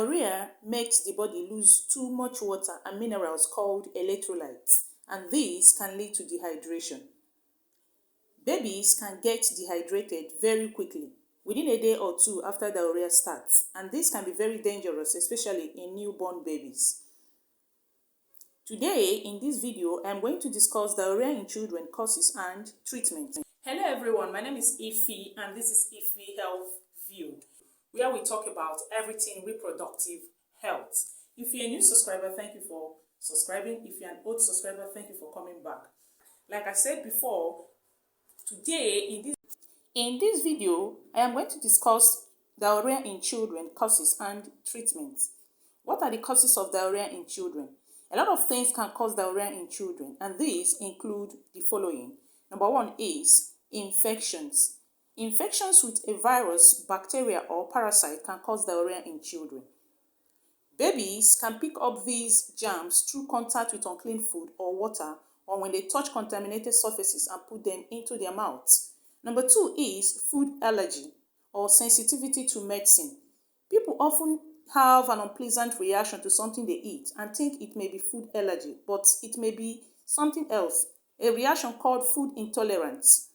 Diarrhea makes the body lose too much water and minerals called electrolytes, and these can lead to dehydration. Babies can get dehydrated very quickly, within a day or two after diarrhea starts, and this can be very dangerous, especially in newborn babies. Today, in this video, I am going to discuss diarrhea in children, causes and treatment. Hello everyone, my name is Ify and this is Ify Health View, where we talk about everything reproductive health. If you're a new subscriber, thank you for subscribing. If you're an old subscriber, thank you for coming back. Like I said before, today in this video, I am going to discuss diarrhea in children, causes and treatments. What are the causes of diarrhea in children? A lot of things can cause diarrhea in children, and these include the following. Number one is infections. Infections with a virus, bacteria, or parasite can cause diarrhea in children. Babies can pick up these germs through contact with unclean food or water, or when they touch contaminated surfaces and put them into their mouths. Number two is food allergy or sensitivity to medicine. People often have an unpleasant reaction to something they eat and think it may be food allergy, but it may be something else, a reaction called food intolerance.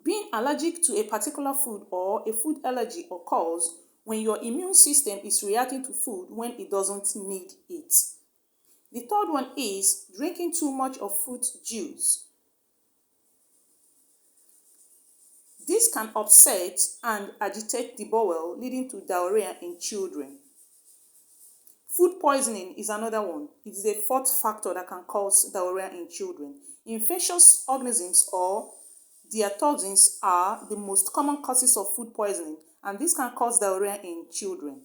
Being allergic to a particular food or a food allergy occurs when your immune system is reacting to food when it doesn't need it. The third one is drinking too much of fruit juice. This can upset and agitate the bowel, leading to diarrhea in children. Food poisoning is another one. It is a fourth factor that can cause diarrhea in children. Infectious organisms or their toxins are the most common causes of food poisoning, and this can cause diarrhea in children.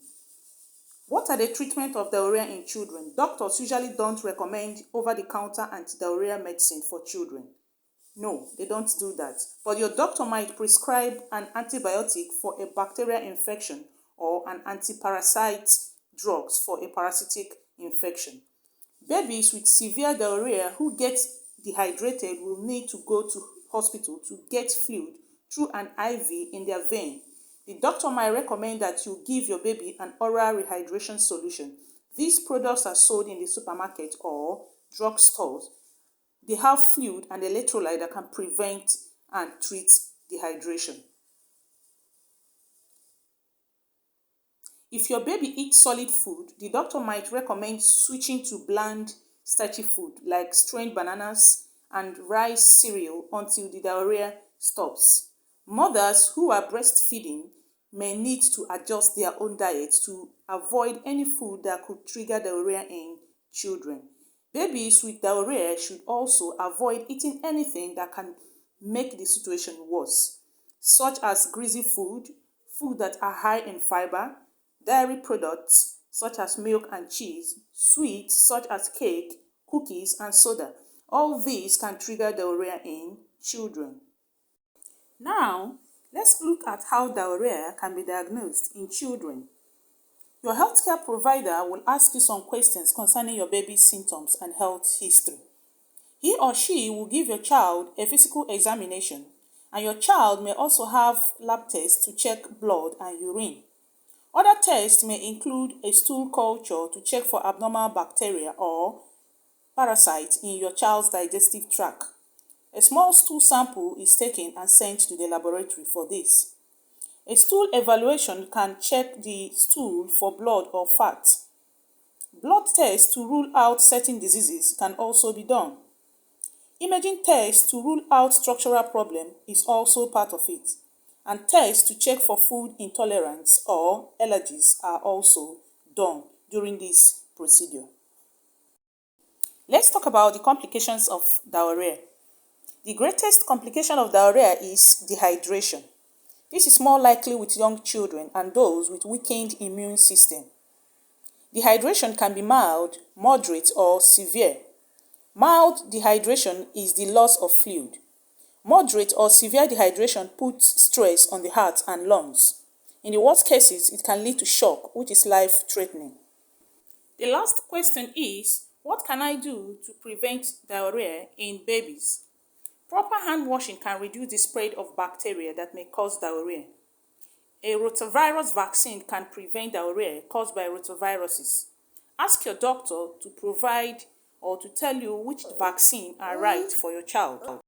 What are the treatment of diarrhea in children? Doctors usually don't recommend over-the-counter anti-diarrhea medicine for children. No, they don't do that. But your doctor might prescribe an antibiotic for a bacterial infection or an anti-parasite drugs for a parasitic infection. Babies with severe diarrhea who get dehydrated will need to go to hospital to get fluid through an IV in their vein. The doctor might recommend that you give your baby an oral rehydration solution. These products are sold in the supermarket or drugstores. They have fluid and electrolyte that can prevent and treat dehydration. If your baby eats solid food, the doctor might recommend switching to bland, starchy food like strained bananas and rice cereal until the diarrhea stops. Mothers who are breastfeeding may need to adjust their own diet to avoid any food that could trigger diarrhea in children. Babies with diarrhea should also avoid eating anything that can make the situation worse, such as greasy food, food that are high in fiber, dairy products such as milk and cheese, sweets such as cake, cookies, and soda. All these can trigger diarrhea in children. Now, let's look at how diarrhea can be diagnosed in children. Your healthcare provider will ask you some questions concerning your baby's symptoms and health history. He or she will give your child a physical examination, and your child may also have lab tests to check blood and urine. Other tests may include a stool culture to check for abnormal bacteria or parasites in your child's digestive tract. A small stool sample is taken and sent to the laboratory for this. A stool evaluation can check the stool for blood or fat. Blood tests to rule out certain diseases can also be done. Imaging tests to rule out structural problem is also part of it. And tests to check for food intolerance or allergies are also done during this procedure. Let's talk about the complications of diarrhea. The greatest complication of diarrhea is dehydration. This is more likely with young children and those with weakened immune system. Dehydration can be mild, moderate, or severe. Mild dehydration is the loss of fluid. Moderate or severe dehydration puts stress on the heart and lungs. In the worst cases, it can lead to shock, which is life-threatening. The last question is, what can I do to prevent diarrhea in babies? Proper hand washing can reduce the spread of bacteria that may cause diarrhea. A rotavirus vaccine can prevent diarrhea caused by rotaviruses. Ask your doctor to provide or to tell you which vaccine are right for your child.